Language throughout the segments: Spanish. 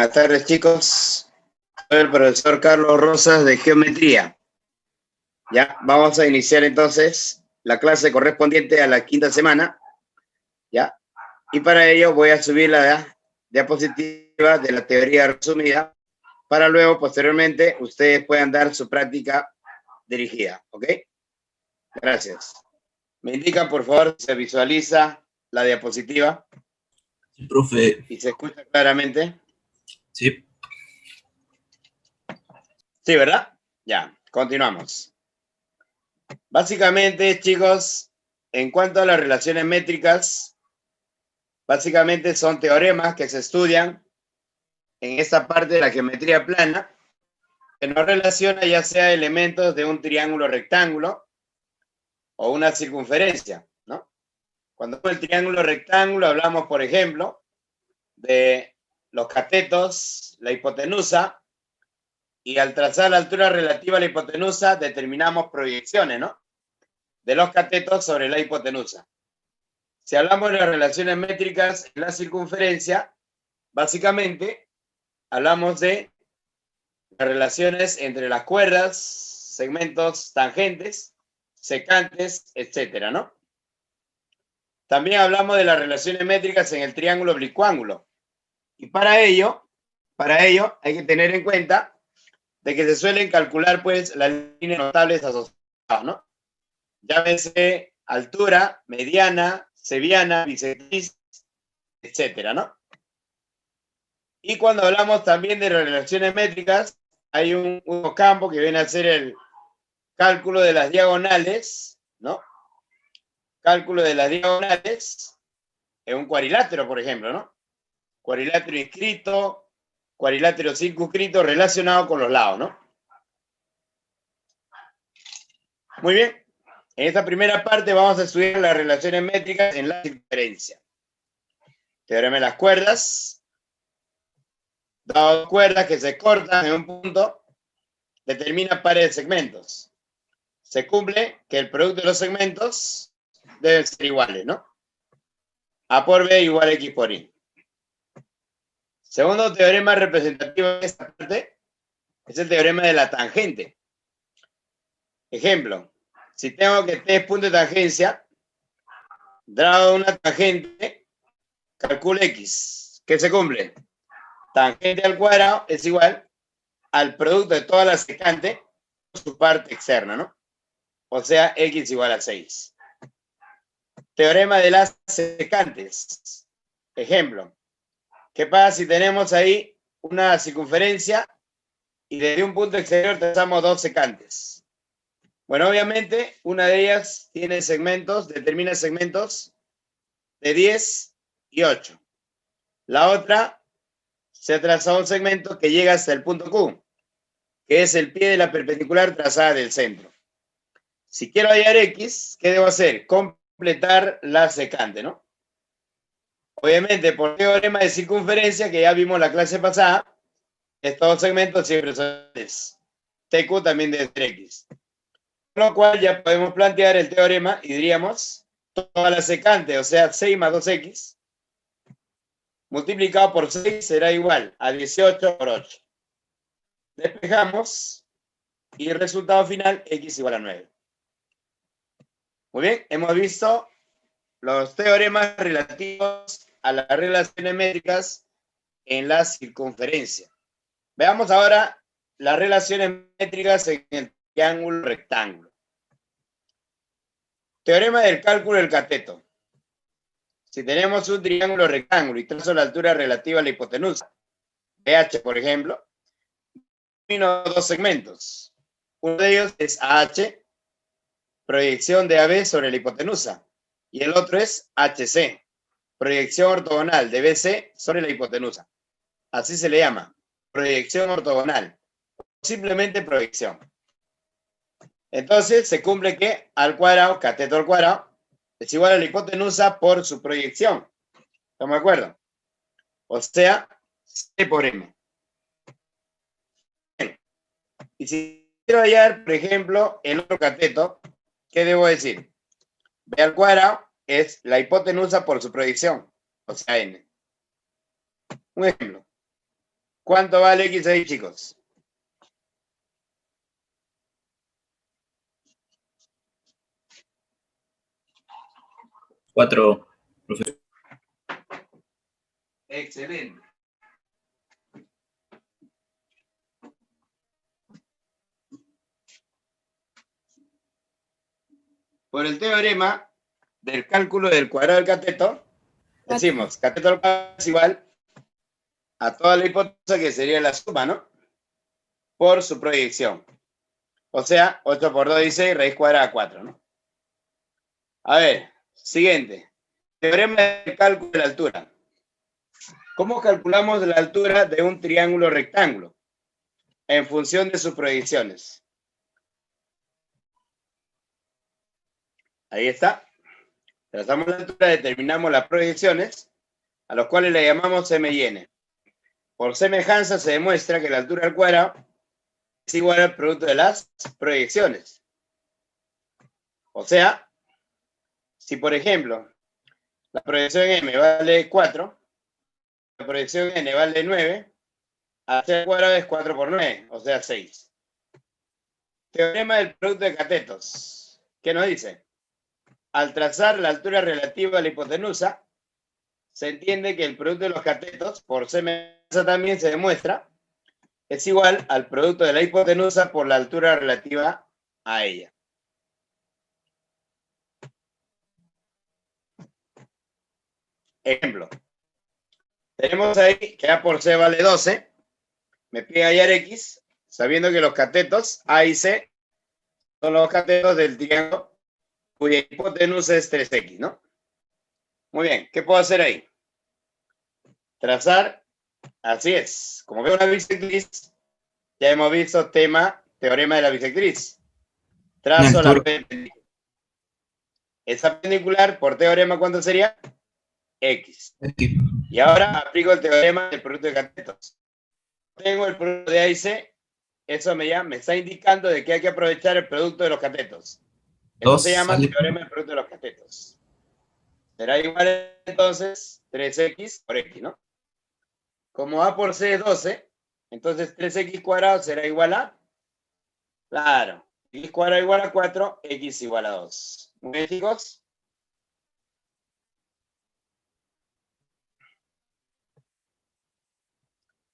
Buenas tardes, chicos. Soy el profesor Carlos Rosas de Geometría. Ya, vamos a iniciar entonces la clase correspondiente a la quinta semana. Ya, y para ello voy a subir la diapositiva de la teoría resumida para luego, posteriormente, ustedes puedan dar su práctica dirigida. ¿Ok? Gracias. Me indican, por favor, si se visualiza la diapositiva. Sí, profe. ¿Y se escucha claramente? Sí. Sí, ¿verdad? Ya, continuamos. Básicamente, chicos, en cuanto a las relaciones métricas, básicamente son teoremas que se estudian en esta parte de la geometría plana, que nos relaciona ya sea elementos de un triángulo rectángulo o una circunferencia, ¿no? Cuando hablamos del triángulo rectángulo, hablamos, por ejemplo, de los catetos, la hipotenusa, y al trazar la altura relativa a la hipotenusa, determinamos proyecciones, ¿no? De los catetos sobre la hipotenusa. Si hablamos de las relaciones métricas en la circunferencia, básicamente hablamos de las relaciones entre las cuerdas, segmentos tangentes, secantes, etcétera, ¿no? También hablamos de las relaciones métricas en el triángulo oblicuángulo. Y para ello hay que tener en cuenta de que se suelen calcular, pues, las líneas notables asociadas, ¿no? Llámese altura, mediana, seviana, bisectriz, etcétera, ¿no? Y cuando hablamos también de relaciones métricas, hay un campo que viene a ser el cálculo de las diagonales, ¿no? Cálculo de las diagonales en un cuadrilátero, por ejemplo, ¿no? Cuadrilátero inscrito, cuadrilátero circunscrito relacionado con los lados, ¿no? Muy bien. En esta primera parte vamos a estudiar las relaciones métricas en la circunferencia. Teorema de las cuerdas. Dado dos cuerdas que se cortan en un punto, determina pares de segmentos. Se cumple que el producto de los segmentos deben ser iguales, ¿no? A por B igual a X por Y. Segundo teorema representativo de esta parte es el teorema de la tangente. Ejemplo, si tengo que T es punto de tangencia, dado una tangente, calculo X. ¿Qué se cumple? Tangente al cuadrado es igual al producto de toda la secante por su parte externa, ¿no? O sea, X igual a 6. Teorema de las secantes. Ejemplo, ¿qué pasa si tenemos ahí una circunferencia y desde un punto exterior trazamos dos secantes? Bueno, obviamente, una de ellas tiene segmentos, determina segmentos de 10 y 8. La otra se ha trazado un segmento que llega hasta el punto Q, que es el pie de la perpendicular trazada del centro. Si quiero hallar X, ¿qué debo hacer? Completar la secante, ¿no? Obviamente, por teorema de circunferencia, que ya vimos la clase pasada, estos segmentos siempre son iguales. TQ también debe ser X. Con lo cual ya podemos plantear el teorema y diríamos toda la secante, o sea, 6 más 2X, multiplicado por 6 será igual a 18 por 8. Despejamos y el resultado final, X igual a 9. Muy bien, hemos visto los teoremas relativos a las relaciones métricas en la circunferencia. Veamos ahora las relaciones métricas en el triángulo rectángulo. Teorema del cálculo del cateto. Si tenemos un triángulo rectángulo y trazo la altura relativa a la hipotenusa, BH, por ejemplo, defino dos segmentos. Uno de ellos es AH, proyección de AB sobre la hipotenusa, y el otro es HC, proyección ortogonal de BC sobre la hipotenusa. Así se le llama, proyección ortogonal, o simplemente proyección. Entonces se cumple que al cuadrado, cateto al cuadrado, es igual a la hipotenusa por su proyección. ¿Estamos de acuerdo? O sea, C por M. Bien. Y si quiero hallar, por ejemplo, el otro cateto, ¿qué debo decir? B al cuadrado es la hipotenusa por su proyección, o sea, N. Un ejemplo. ¿Cuánto vale X ahí, chicos? Cuatro, profe. Excelente. Por el teorema del cálculo del cuadrado del cateto, decimos, cateto al cuadrado es igual a toda la hipotenusa, que sería la suma, ¿no? Por su proyección. O sea, 8 por 2 dice raíz cuadrada 4, ¿no? A ver, siguiente. Teorema del cálculo de la altura. ¿Cómo calculamos la altura de un triángulo rectángulo? En función de sus proyecciones. Ahí está. Trazamos la altura, determinamos las proyecciones, a los cuales le llamamos M y N. Por semejanza se demuestra que la altura al cuadrado es igual al producto de las proyecciones. O sea, si por ejemplo la proyección M vale 4, la proyección N vale 9, hacer al cuadrado es 4 por 9, o sea 6. Teorema del producto de catetos. ¿Qué nos dice? Al trazar la altura relativa a la hipotenusa, se entiende que el producto de los catetos, por semejanza también se demuestra, es igual al producto de la hipotenusa por la altura relativa a ella. Ejemplo. Tenemos ahí que A por C vale 12. Me pide hallar X, sabiendo que los catetos A y C son los catetos del triángulo cuya hipotenusa es 3X, ¿no? Muy bien, ¿qué puedo hacer ahí? Trazar, así es. Como veo una bisectriz, ya hemos visto teorema de la bisectriz. Trazo la perpendicular. Esa perpendicular, por teorema, ¿cuánto sería? X. Y ahora aplico el teorema del producto de catetos. Tengo el producto de A y C, eso me está indicando de que hay que aprovechar el producto de los catetos. Eso se llama teorema del producto de los catetos. Será igual entonces 3X por X, ¿no? Como A por C es 12, entonces 3X cuadrado será igual a, claro, X cuadrado igual a 4, X igual a 2. Muy bien, chicos.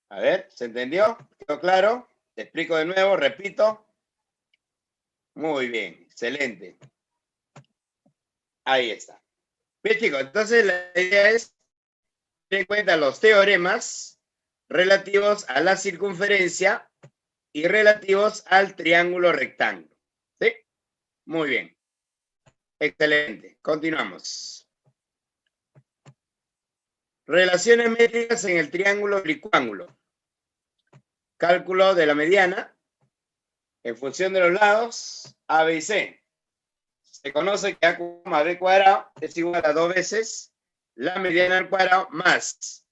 A ver, ¿se entendió? ¿Quedó claro? Te explico de nuevo, repito. Muy bien, excelente. Ahí está. Bien, chicos, entonces la idea es tener en cuenta los teoremas relativos a la circunferencia y relativos al triángulo rectángulo. ¿Sí? Muy bien. Excelente. Continuamos. Relaciones métricas en el triángulo oblicuángulo. Cálculo de la mediana en función de los lados A, B y C. Se conoce que A, B cuadrado es igual a 2 veces la mediana al cuadrado más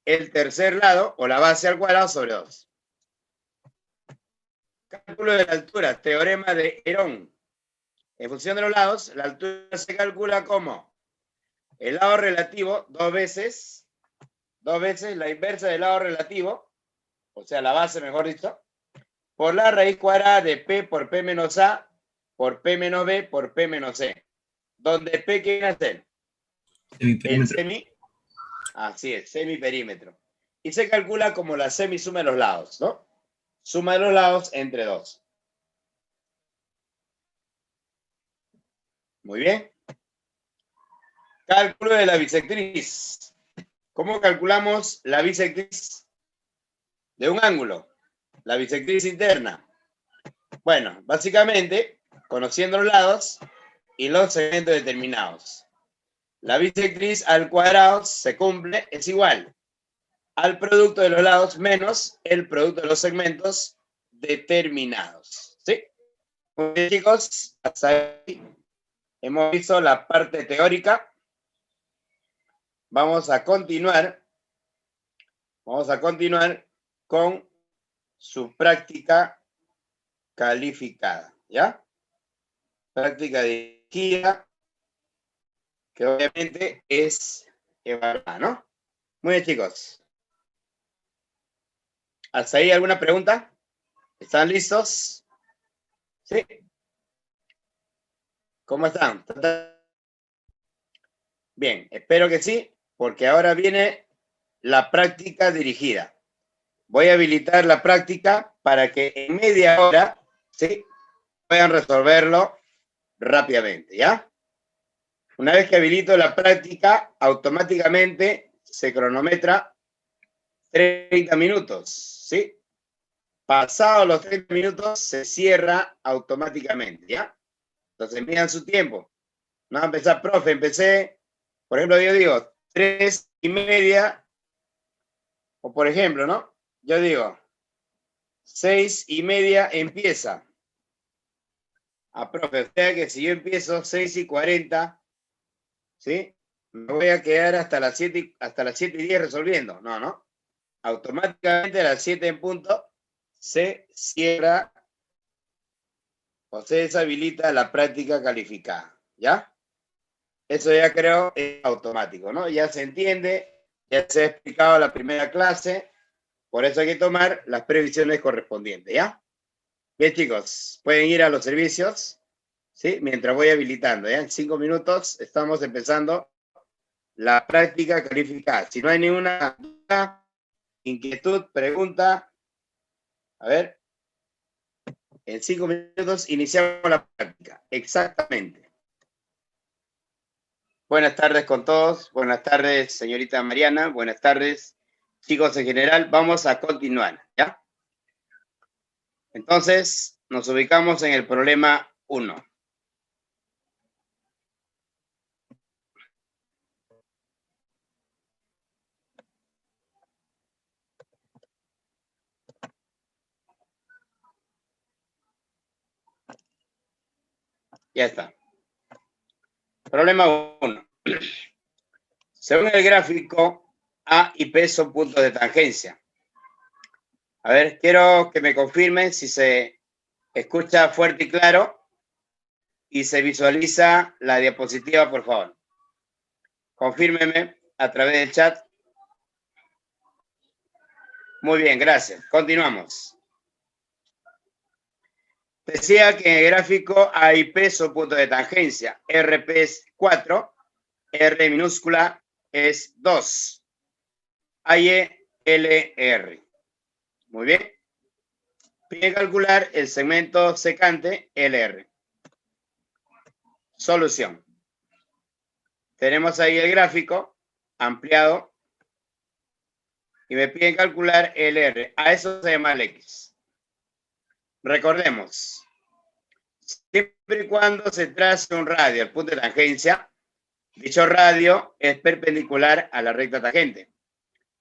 el tercer lado o la base al cuadrado sobre 2. Cálculo de la altura, teorema de Herón. En función de los lados, la altura se calcula como el lado relativo, dos veces la inversa del lado relativo, o sea, la base, mejor dicho, por la raíz cuadrada de P por P menos A, por P menos B, por P menos C. Donde P, ¿qué viene a ser? El así es, semiperímetro. Y se calcula como la semisuma de los lados, ¿no? Suma de los lados entre 2. Muy bien. Cálculo de la bisectriz. ¿Cómo calculamos la bisectriz de un ángulo? La bisectriz interna. Bueno, básicamente, conociendo los lados y los segmentos determinados. La bisectriz al cuadrado se cumple, es igual al producto de los lados menos el producto de los segmentos determinados. ¿Sí? Muy bien, chicos, hasta ahí hemos visto la parte teórica. Vamos a continuar con su práctica calificada, ¿ya? Práctica dirigida, que obviamente es evaluada, ¿no? Muy bien, chicos. ¿Hasta ahí alguna pregunta? ¿Están listos? ¿Sí? ¿Cómo están? Bien, espero que sí, porque ahora viene la práctica dirigida. Voy a habilitar la práctica para que en media hora, ¿sí?, puedan resolverlo rápidamente, ¿ya? Una vez que habilito la práctica, automáticamente se cronometra 30 minutos, ¿sí? Pasados los 30 minutos, se cierra automáticamente, ¿ya? Entonces, miran su tiempo. No va a empezar, profe, empecé, por ejemplo, yo digo 3:30, o por ejemplo, ¿no? Yo digo 6:30 empieza. Profe, o sea que si yo empiezo 6:40, ¿sí?, me voy a quedar hasta las 7:10 resolviendo. No, no. Automáticamente a las 7 en punto se cierra o se deshabilita la práctica calificada, ¿ya? Eso ya creo es automático, ¿no? Ya se entiende, ya se ha explicado la primera clase, por eso hay que tomar las previsiones correspondientes, ¿ya? Bien, chicos, pueden ir a los servicios, ¿sí? Mientras voy habilitando, ¿ya? En 5 minutos estamos empezando la práctica calificada. Si no hay ninguna duda, inquietud, pregunta, a ver, en 5 minutos iniciamos la práctica. Exactamente. Buenas tardes con todos. Buenas tardes, señorita Mariana. Buenas tardes, chicos en general. Vamos a continuar, ¿ya? Entonces, nos ubicamos en el problema 1. Ya está. Problema 1. Según el gráfico, A y P son puntos de tangencia. A ver, quiero que me confirmen si se escucha fuerte y claro y se visualiza la diapositiva, por favor. Confírmeme a través del chat. Muy bien, gracias. Continuamos. Decía que en el gráfico A y P son puntos de tangencia. RP es 4, R minúscula es 2. AY, LR. Muy bien. Pide calcular el segmento secante LR. Solución. Tenemos ahí el gráfico ampliado y me piden calcular LR. A eso se llama el X. Recordemos, siempre y cuando se trace un radio al punto de tangencia, dicho radio es perpendicular a la recta tangente.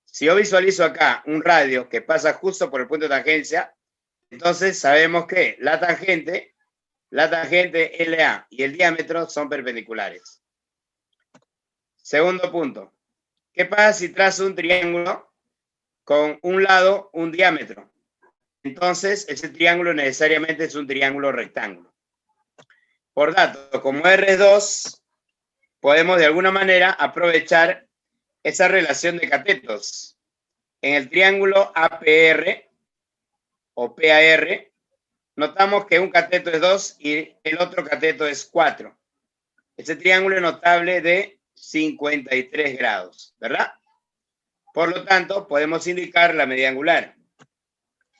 Si yo visualizo acá un radio que pasa justo por el punto de tangencia, entonces sabemos que la tangente LA y el diámetro son perpendiculares. Segundo punto. ¿Qué pasa si trazo un triángulo con un lado, un diámetro? Entonces, ese triángulo necesariamente es un triángulo rectángulo. Por tanto, como R es 2, podemos de alguna manera aprovechar esa relación de catetos. En el triángulo APR o PAR, notamos que un cateto es 2 y el otro cateto es 4. Ese triángulo es notable de 53 grados, ¿verdad? Por lo tanto, podemos indicar la media angular.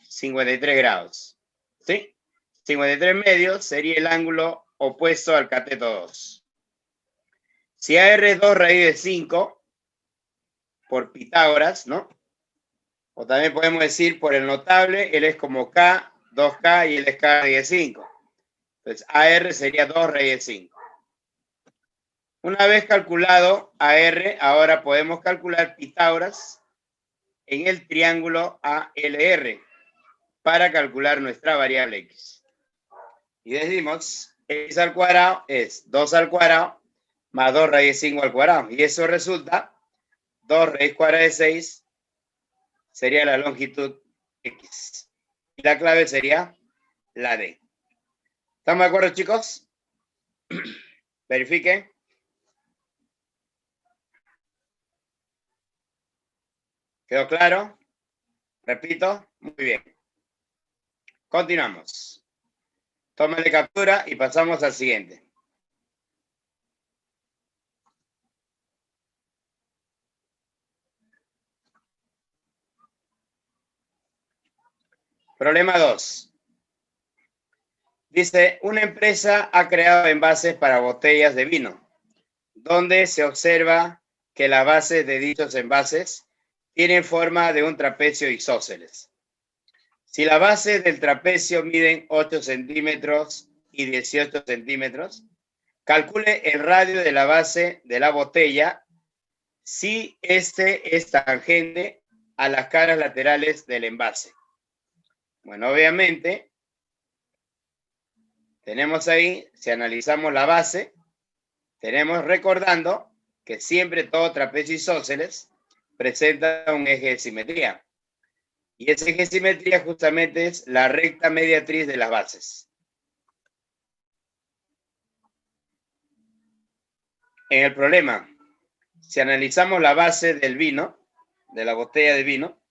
53 grados. ¿Sí? 53 medios sería el ángulo opuesto al cateto 2. Si AR es 2 raíz de 5, por Pitágoras, ¿no? O también podemos decir por el notable, él es como K, 2K y él es K raíz de 5. Entonces, AR sería 2 raíz de 5. Una vez calculado AR, ahora podemos calcular Pitágoras en el triángulo ALR para calcular nuestra variable X. Y decimos, X al cuadrado es 2 al cuadrado más 2 raíz de 5 al cuadrado. Y eso resulta 2 raíz cuadrada de 6 sería la longitud X. Y la clave sería la D. ¿Estamos de acuerdo, chicos? Verifiquen. ¿Quedó claro? Repito, muy bien. Continuamos. Tómale captura y pasamos al siguiente. Problema 2. Dice, una empresa ha creado envases para botellas de vino, donde se observa que la base de dichos envases tienen forma de un trapecio isósceles. Si la base del trapecio miden 8 centímetros y 18 centímetros, calcule el radio de la base de la botella si este es tangente a las caras laterales del envase. Bueno, obviamente, tenemos ahí, si analizamos la base, tenemos recordando que siempre todo trapecio isósceles presenta un eje de simetría. Y ese eje de simetría justamente es la recta mediatriz de las bases. En el problema, si analizamos la base del vino, de la botella de vino,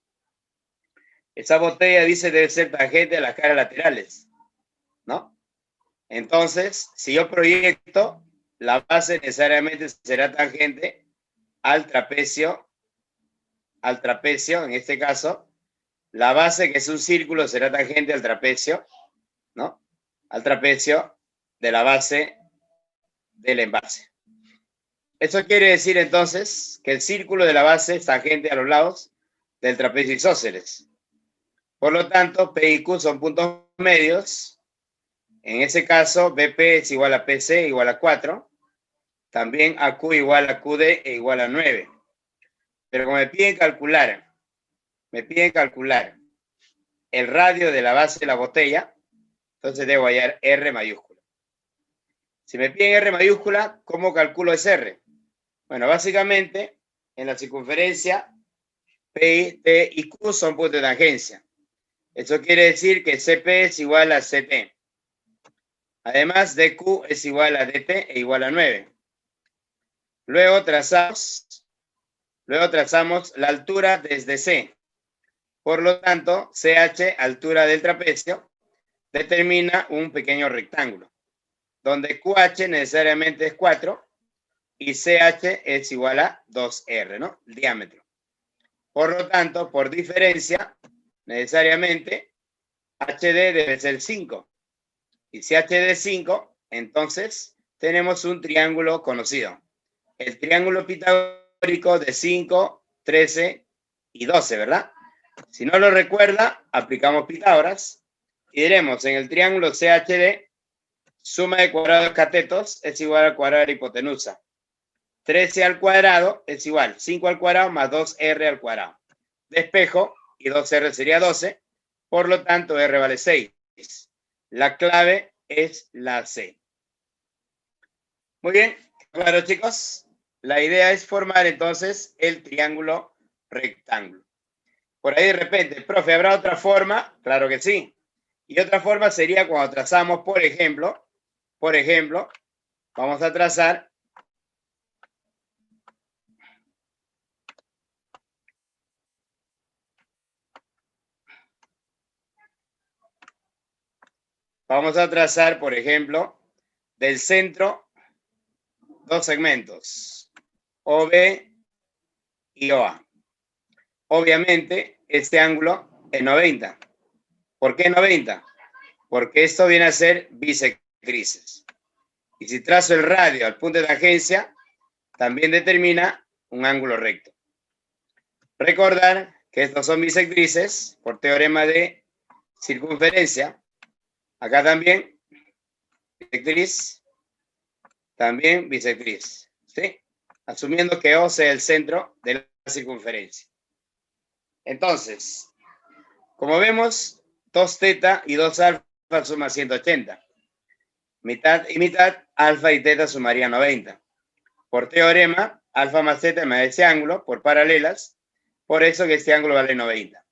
esa botella dice debe ser tangente a las caras laterales, ¿no? Entonces, si yo proyecto, la base necesariamente será tangente al trapecio, en este caso, la base, que es un círculo, será tangente al trapecio, ¿no? Al trapecio de la base del envase. Eso quiere decir entonces que el círculo de la base es tangente a los lados del trapecio isósceles. Por lo tanto, P y Q son puntos medios. En ese caso, BP es igual a PC igual a 4. También AQ igual a QD e igual a 9. Pero como me piden calcular el radio de la base de la botella, entonces debo hallar R mayúscula. Si me piden R mayúscula, ¿cómo calculo ese R? Bueno, básicamente, en la circunferencia, P, T y Q son puntos de tangencia. Eso quiere decir que CP es igual a CT. Además, DQ es igual a DT e igual a 9. Luego trazamos la altura desde C. Por lo tanto, CH, altura del trapecio, determina un pequeño rectángulo, donde QH necesariamente es 4 y CH es igual a 2R, ¿no? El diámetro. Por lo tanto, por diferencia, necesariamente, HD debe ser 5. Y si HD es 5, entonces tenemos un triángulo conocido. El triángulo pitagórico de 5, 13 y 12, ¿verdad? Si no lo recuerda, aplicamos Pitágoras y diremos en el triángulo CHD, suma de cuadrados catetos es igual al cuadrado de la hipotenusa. 13 al cuadrado es igual 5 al cuadrado más 2R al cuadrado. Despejo y 2R sería 12, por lo tanto R vale 6. La clave es la C. Muy bien, claro chicos. La idea es formar entonces el triángulo rectángulo. Por ahí de repente, profe, ¿habrá otra forma? Claro que sí. Y otra forma sería cuando trazamos, por ejemplo, vamos a trazar por ejemplo, del centro dos segmentos, OB y OA. Obviamente, este ángulo es 90. ¿Por qué 90? Porque esto viene a ser bisectrices. Y si trazo el radio al punto de tangencia, también determina un ángulo recto. Recordar que estos son bisectrices por teorema de circunferencia. Acá también bisectriz, también bisectriz, ¿sí? Asumiendo que O sea el centro de la circunferencia. Entonces, como vemos, 2 teta y 2 alfa suma 180. Mitad y mitad, alfa y teta sumaría 90. Por teorema, alfa más teta me da ese ángulo por paralelas, por eso que este ángulo vale 90.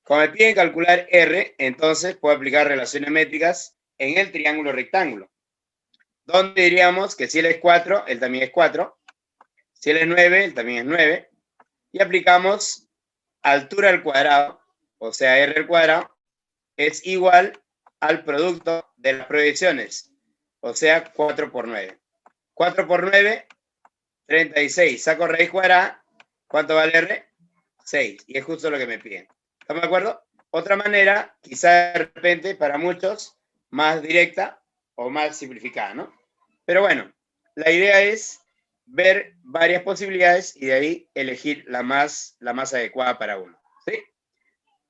Como me piden calcular R, entonces puedo aplicar relaciones métricas en el triángulo rectángulo, donde diríamos que si él es 4, él también es 4. Si él es 9, él también es 9. Y aplicamos altura al cuadrado o sea, R al cuadrado, es igual al producto de las proyecciones, o sea, 4 por 9. 4 por 9, 36. Saco raíz cuadrada, ¿cuánto vale R? 6. Y es justo lo que me piden. ¿Estamos de acuerdo? Otra manera, quizá de repente para muchos, más directa o más simplificada, ¿no? Pero bueno, la idea es ver varias posibilidades y de ahí elegir la más adecuada para uno. ¿Sí?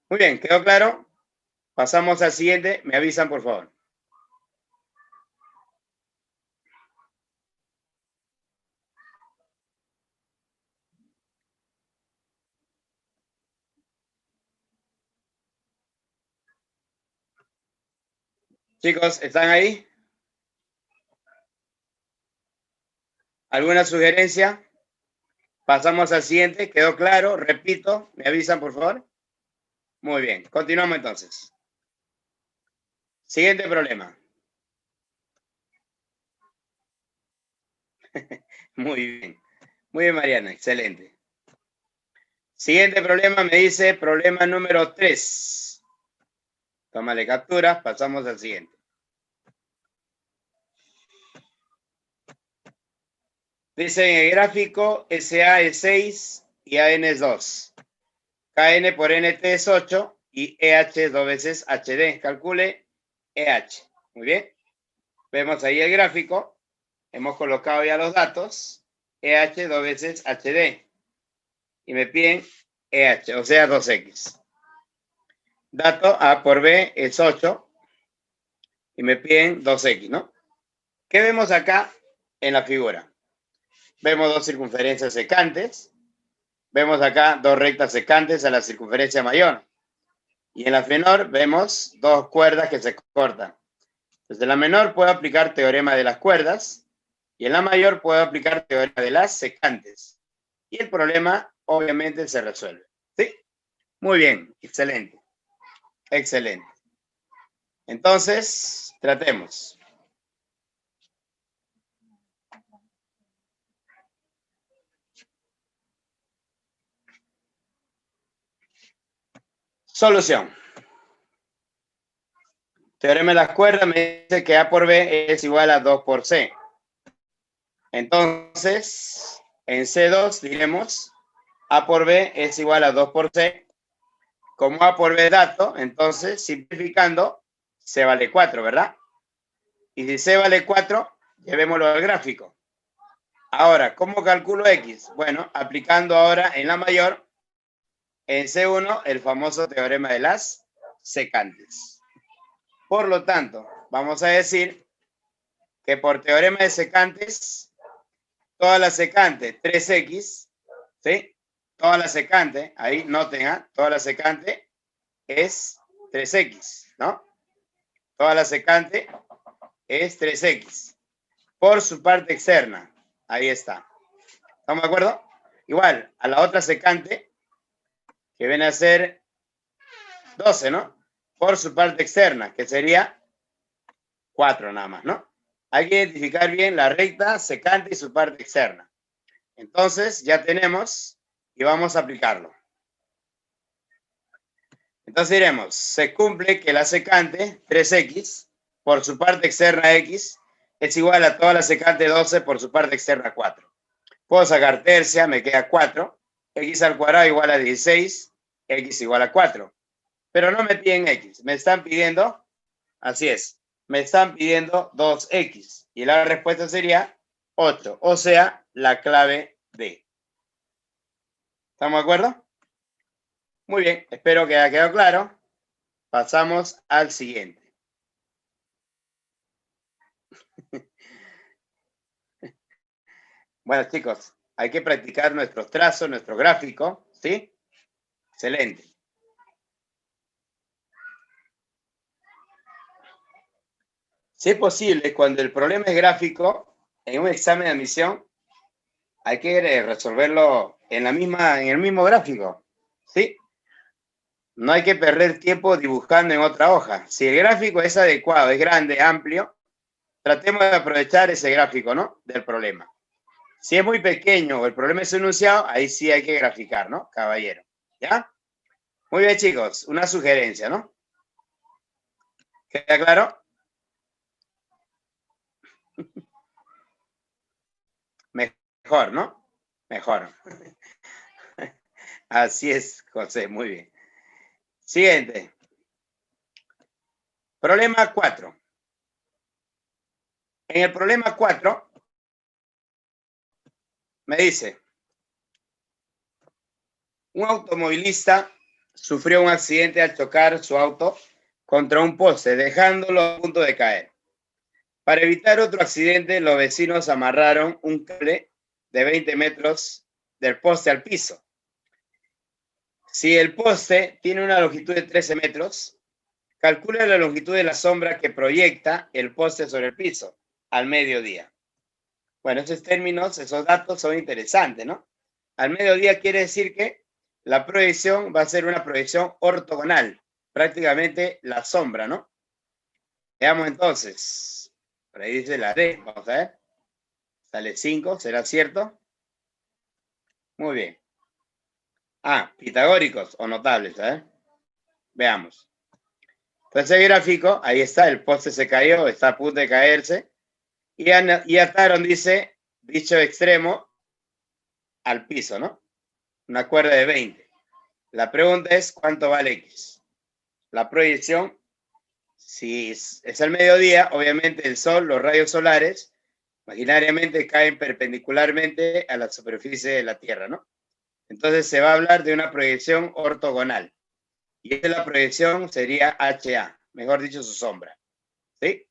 Muy bien, ¿quedó claro? Pasamos al siguiente. Me avisan, por favor. Chicos, ¿están ahí? ¿Alguna sugerencia? Pasamos al siguiente. ¿Quedó claro? Repito, me avisan, por favor. Muy bien, continuamos entonces. Siguiente problema. Muy bien. Muy bien, Mariana, excelente. Siguiente problema me dice problema número 3. Tómale captura, pasamos al siguiente. Dice en el gráfico SA es 6 y AN es 2. KN por NT es 8 y EH 2 veces HD. Calcule EH. Muy bien. Vemos ahí el gráfico. Hemos colocado ya los datos. EH 2 veces HD. Y me piden EH, o sea 2X. Dato A por B es 8. Y me piden 2X, ¿no? ¿Qué vemos acá en la figura? Vemos dos circunferencias secantes. Vemos acá dos rectas secantes a la circunferencia mayor. Y en la menor vemos dos cuerdas que se cortan. Desde la menor puedo aplicar teorema de las cuerdas y en la mayor puedo aplicar teorema de las secantes. Y el problema obviamente se resuelve. ¿Sí? Muy bien, excelente. Excelente. Entonces, tratemos. Solución. Teorema de las cuerdas me dice que A por B es igual a 2 por C. Entonces, en C2 diremos A por B es igual a 2 por C. Como A por B es dato, entonces, simplificando, C vale 4, ¿verdad? Y si C vale 4, llevémoslo al gráfico. Ahora, ¿cómo calculo X? Bueno, aplicando ahora en la mayor, en C1, el famoso teorema de las secantes. Por lo tanto, vamos a decir que por teorema de secantes, toda la secante 3X, ¿sí? Toda la secante, ahí noten, ¿eh? Toda la secante es 3X, ¿no? Toda la secante es 3X. Por su parte externa, ahí está. ¿Estamos de acuerdo? Igual, a la otra secante, que viene a ser 12, ¿no? Por su parte externa, que sería 4 nada más, ¿no? Hay que identificar bien la recta, secante y su parte externa. Entonces, ya tenemos y vamos a aplicarlo. Entonces diremos, se cumple que la secante 3X por su parte externa X es igual a toda la secante 12 por su parte externa 4. Puedo sacar tercia, me queda 4. X al cuadrado igual a 16, X igual a 4. Pero no me piden X, me están pidiendo, así es, me están pidiendo 2X. Y la respuesta sería 8, o sea, la clave D. ¿Estamos de acuerdo? Muy bien, espero que haya quedado claro. Pasamos al siguiente. Bueno, chicos, hay que practicar nuestros trazos, nuestro gráfico, ¿sí? Excelente. Si es posible, cuando el problema es gráfico, en un examen de admisión, hay que resolverlo en el mismo gráfico, ¿sí? No hay que perder tiempo dibujando en otra hoja. Si el gráfico es adecuado, es grande, amplio, tratemos de aprovechar ese gráfico, ¿no? Del problema. Si es muy pequeño o el problema es enunciado, ahí sí hay que graficar, ¿no? Caballero, ¿ya? Muy bien, chicos. Una sugerencia, ¿no? ¿Queda claro? Mejor, ¿no? Mejor. Así es, José. Muy bien. Siguiente. Problema 4. En el problema 4, me dice, un automovilista sufrió un accidente al chocar su auto contra un poste, dejándolo a punto de caer. Para evitar otro accidente, los vecinos amarraron un cable de 20 metros del poste al piso. Si el poste tiene una longitud de 13 metros, calcula la longitud de la sombra que proyecta el poste sobre el piso al mediodía. Bueno, esos términos, esos datos son interesantes, ¿no? Al mediodía quiere decir que la proyección va a ser una proyección ortogonal, prácticamente la sombra, ¿no? Veamos entonces. Por ahí dice la D, vamos a ver. Sale 5, ¿será cierto? Muy bien. Ah, pitagóricos o notables, ¿eh? Veamos. Entonces el gráfico, ahí está, el poste se cayó, está a punto de caerse. Y ataron, dice, dicho extremo al piso, ¿no? Una cuerda de 20. La pregunta es, ¿cuánto vale X? La proyección, si es al mediodía, obviamente el sol, los rayos solares, imaginariamente caen perpendicularmente a la superficie de la Tierra, ¿no? Entonces se va a hablar de una proyección ortogonal. Y la proyección sería HA, mejor dicho, su sombra. ¿Sí?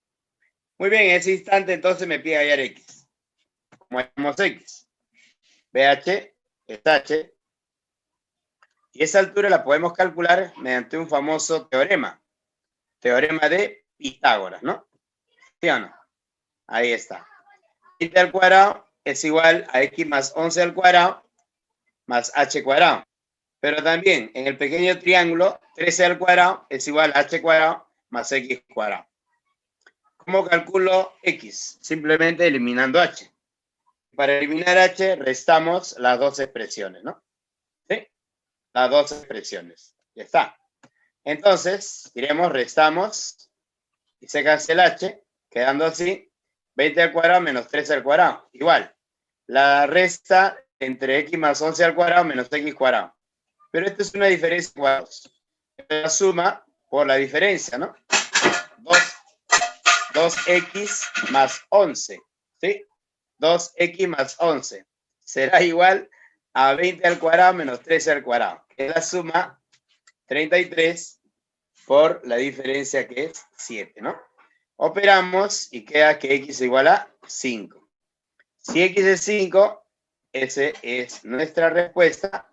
Muy bien, en ese instante entonces me pide hallar X. Como hallamos X. BH es H. Y esa altura la podemos calcular mediante un famoso teorema. Teorema de Pitágoras, ¿no? ¿Sí o no? Ahí está. 20 al cuadrado es igual a X más 11 al cuadrado más H cuadrado. Pero también en el pequeño triángulo, 13 al cuadrado es igual a H cuadrado más X cuadrado. ¿Cómo calculo X? Simplemente eliminando H. Para eliminar H, restamos las dos expresiones, ¿no? ¿Sí? Las dos expresiones. Ya está. Entonces, diremos, restamos y se cancela H, quedando así 20 al cuadrado menos 13 al cuadrado. Igual, la resta entre X más 11 al cuadrado menos X cuadrado. Pero esto es una diferencia de cuadrados. La suma por la diferencia, ¿no? 2x más 11, ¿sí? 2x más 11 será igual a 20 al cuadrado menos 13 al cuadrado, que es la suma 33 por la diferencia que es 7, ¿no? Operamos y queda que x es igual a 5. Si x es 5, esa es nuestra respuesta,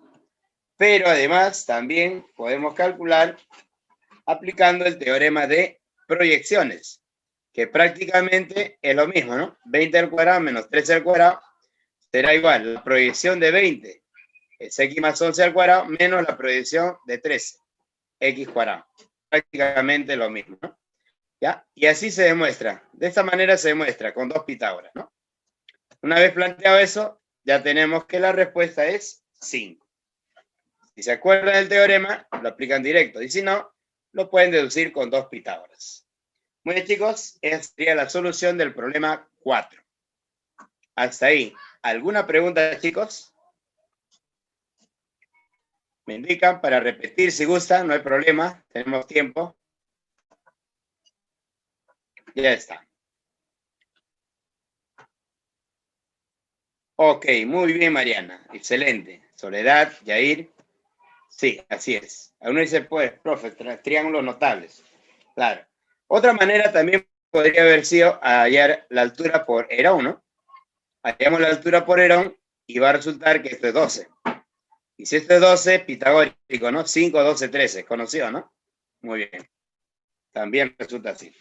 pero además también podemos calcular aplicando el teorema de proyecciones, que prácticamente es lo mismo, ¿no? 20 al cuadrado menos 13 al cuadrado será igual. La proyección de 20 es x más 11 al cuadrado menos la proyección de 13, x cuadrado. Prácticamente lo mismo, ¿no? ¿Ya? Y así se demuestra. De esta manera se demuestra con dos Pitágoras, ¿no? Una vez planteado eso, ya tenemos que la respuesta es 5. Si se acuerdan del teorema, lo aplican directo. Y si no, lo pueden deducir con dos Pitágoras. Muy bien, chicos, esa sería la solución del problema 4. Hasta ahí. ¿Alguna pregunta, chicos? Me indican para repetir si gustan, no hay problema, tenemos tiempo. Ya está. Ok, muy bien, Mariana. Excelente. Soledad, Yair. Sí, así es. Uno dice, pues, profe, triángulos notables. Claro. Otra manera también podría haber sido hallar la altura por Herón, ¿no? Hallamos la altura por Herón y va a resultar que esto es 12. Y si esto es 12, pitagórico, ¿no? 5, 12, 13. Conocido, ¿no? Muy bien. También resulta así.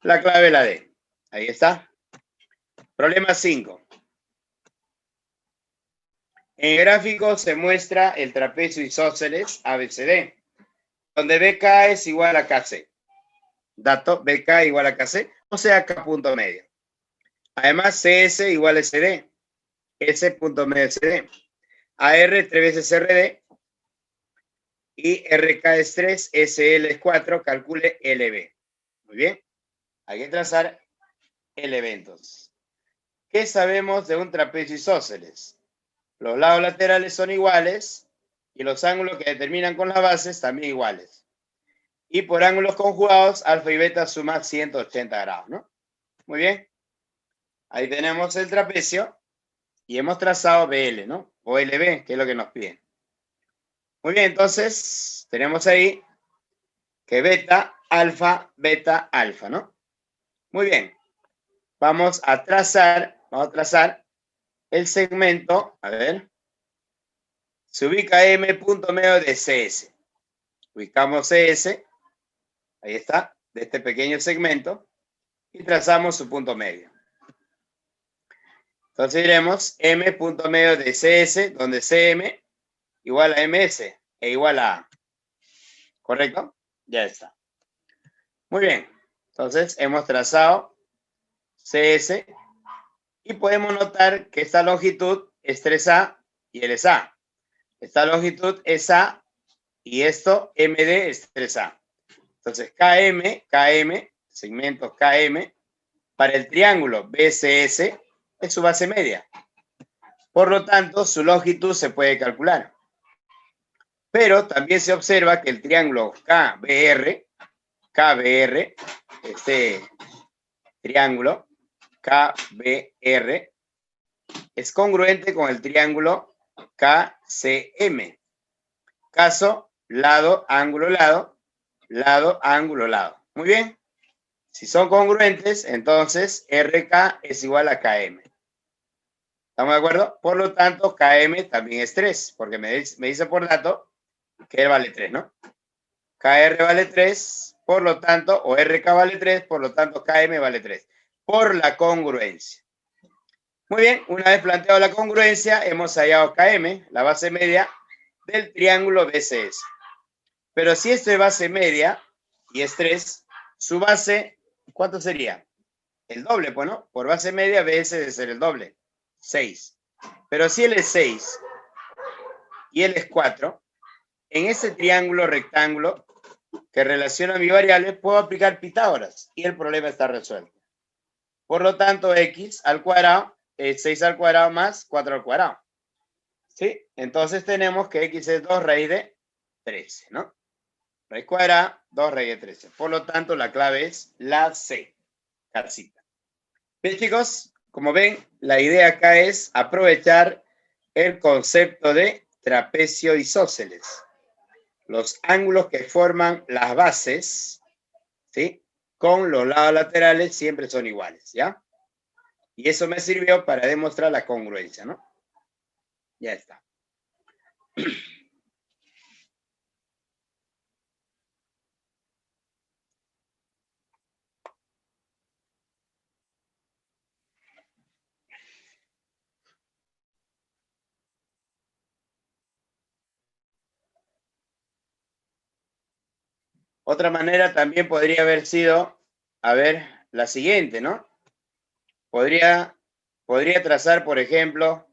La clave la D. Ahí está. Problema 5. En el gráfico se muestra el trapecio isósceles ABCD, donde BK es igual a KC. Dato, BK igual a KC, o sea, K punto medio. Además, CS igual a CD, S punto medio CD. AR 3 veces RD, Y RK es 3, SL es 4, calcule LB. Muy bien. Hay que trazar el evento. ¿Qué sabemos de un trapecio isósceles? Los lados laterales son iguales y los ángulos que determinan con las bases también iguales. Y por ángulos conjugados, alfa y beta suman 180 grados, ¿no? Muy bien. Ahí tenemos el trapecio y hemos trazado BL, ¿no? O LB, que es lo que nos piden. Muy bien, entonces tenemos ahí que beta, alfa, ¿no? Muy bien. Vamos a trazar el segmento, a ver. Se ubica M punto medio de CS. Ubicamos CS, ahí está, de este pequeño segmento, y trazamos su punto medio. Entonces diremos M punto medio de CS, donde CM igual a MS e igual a A. ¿Correcto? Ya está. Muy bien. Entonces hemos trazado CS y podemos notar que esta longitud es 3A y él es A. Esta longitud es A y esto MD es 3A. Entonces KM, segmentos KM, para el triángulo BCS es su base media. Por lo tanto, su longitud se puede calcular. Pero también se observa que el triángulo KBR, este triángulo KBR, es congruente con el triángulo KCM. Caso, lado, ángulo, lado, lado, ángulo, lado. Muy bien. Si son congruentes, entonces RK es igual a KM. ¿Estamos de acuerdo? Por lo tanto, KM también es 3, porque me dice por dato que R vale 3, ¿no? KR vale 3, por lo tanto, o RK vale 3, por lo tanto, KM vale 3. Por la congruencia. Muy bien, una vez planteado la congruencia, hemos hallado KM, la base media del triángulo BCS. Pero si esto es base media y es 3, su base, ¿cuánto sería? El doble, pues, ¿no? Por base media, BS debe ser el doble, 6. Pero si él es 6 y él es 4, en ese triángulo rectángulo que relaciona mi variable, puedo aplicar Pitágoras y el problema está resuelto. Por lo tanto, x al cuadrado es 6 al cuadrado más 4 al cuadrado. ¿Sí? Entonces tenemos que x es 2 raíz de 13, ¿no? Raíz cuadrada, 2 raíz de 13. Por lo tanto, la clave es la C. Calcita. Bien, chicos, como ven, la idea acá es aprovechar el concepto de trapecio isósceles. Los ángulos que forman las bases, ¿sí? Con los lados laterales siempre son iguales, ¿ya? Y eso me sirvió para demostrar la congruencia, ¿no? Ya está. Otra manera también podría haber sido, a ver, la siguiente, ¿no? Podría trazar, por ejemplo,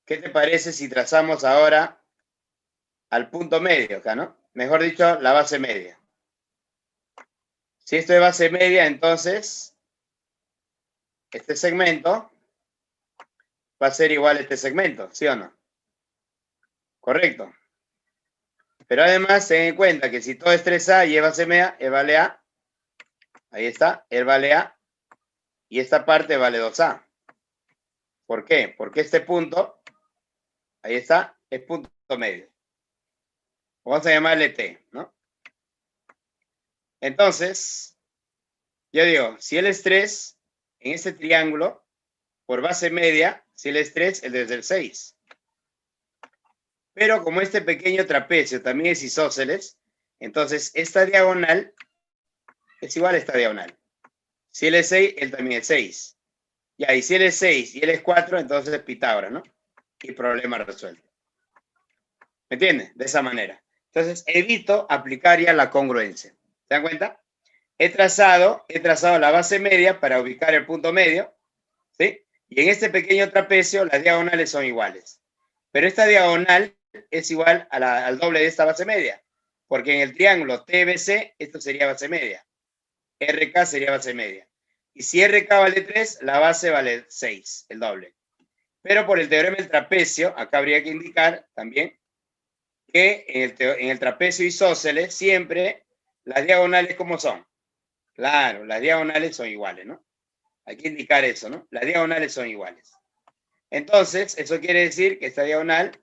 ¿qué te parece si trazamos ahora al punto medio acá, ¿no? Mejor dicho, la base media. Si esto es base media, entonces este segmento va a ser igual a este segmento, ¿sí o no? Correcto. Pero además, ten en cuenta que si todo es 3A y es base media, él vale A. Ahí está, él vale A. Y esta parte vale 2A. ¿Por qué? Porque este punto, ahí está, es punto medio. Vamos a llamarle T, ¿no? Entonces, yo digo, si él es 3, en este triángulo, por base media, si él es 3, él debe ser 6. Pero como este pequeño trapecio también es isósceles, entonces esta diagonal es igual a esta diagonal. Si él es 6, él también es 6. Ya, y si él es 6 y él es 4, entonces es Pitágoras, ¿no? Y problema resuelto. ¿Me entiendes? De esa manera. Entonces, evito aplicar ya la congruencia. ¿Se dan cuenta? He trazado la base media para ubicar el punto medio, ¿sí? Y en este pequeño trapecio las diagonales son iguales. Pero esta diagonal es igual al doble de esta base media. Porque en el triángulo TBC, esto sería base media. RK sería base media. Y si RK vale 3, la base vale 6, el doble. Pero por el teorema del trapecio, acá habría que indicar también que en el trapecio isósceles siempre las diagonales, ¿cómo son? Claro, las diagonales son iguales, ¿no? Hay que indicar eso, ¿no? Las diagonales son iguales. Entonces, eso quiere decir que esta diagonal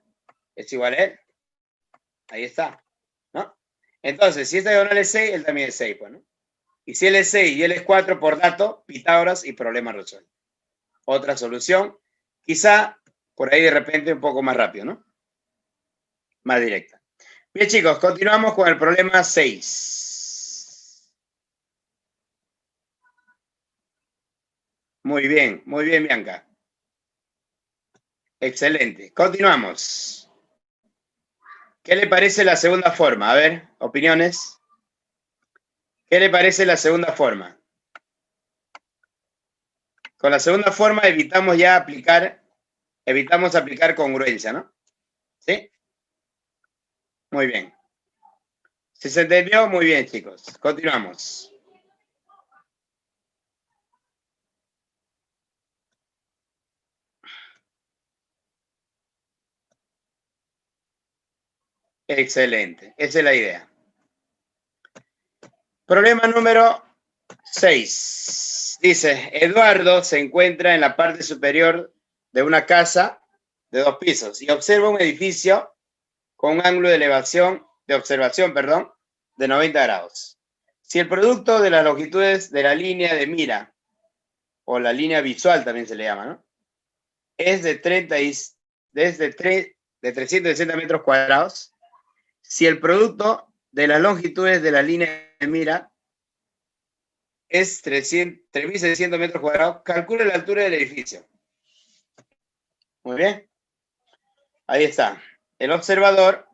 es igual a él. Ahí está, ¿no? Entonces, si esta diagonal es 6, él también es 6, pues, ¿no? Y si él es 6 y él es 4 por dato, Pitágoras y problema resuelto. Otra solución, quizá por ahí de repente un poco más rápido, ¿no? Más directa. Bien, chicos, continuamos con el problema 6. Muy bien, Bianca. Excelente. Continuamos. ¿Qué le parece la segunda forma? A ver, opiniones. ¿Qué le parece la segunda forma? Con la segunda forma evitamos aplicar congruencia, ¿no? ¿Sí? Muy bien. Si se entendió, muy bien, chicos. Continuamos. Excelente. Esa es la idea. Problema número 6. Dice, Eduardo se encuentra en la parte superior de una casa de 2 pisos y observa un edificio con un ángulo de observación, de 90 grados. Si el producto de las longitudes de la línea de mira, o la línea visual también se le llama, ¿no? Es de 360 metros cuadrados, si el producto de las longitudes de la línea de mira es 3.600 metros cuadrados, calcule la altura del edificio. Muy bien. Ahí está. El observador,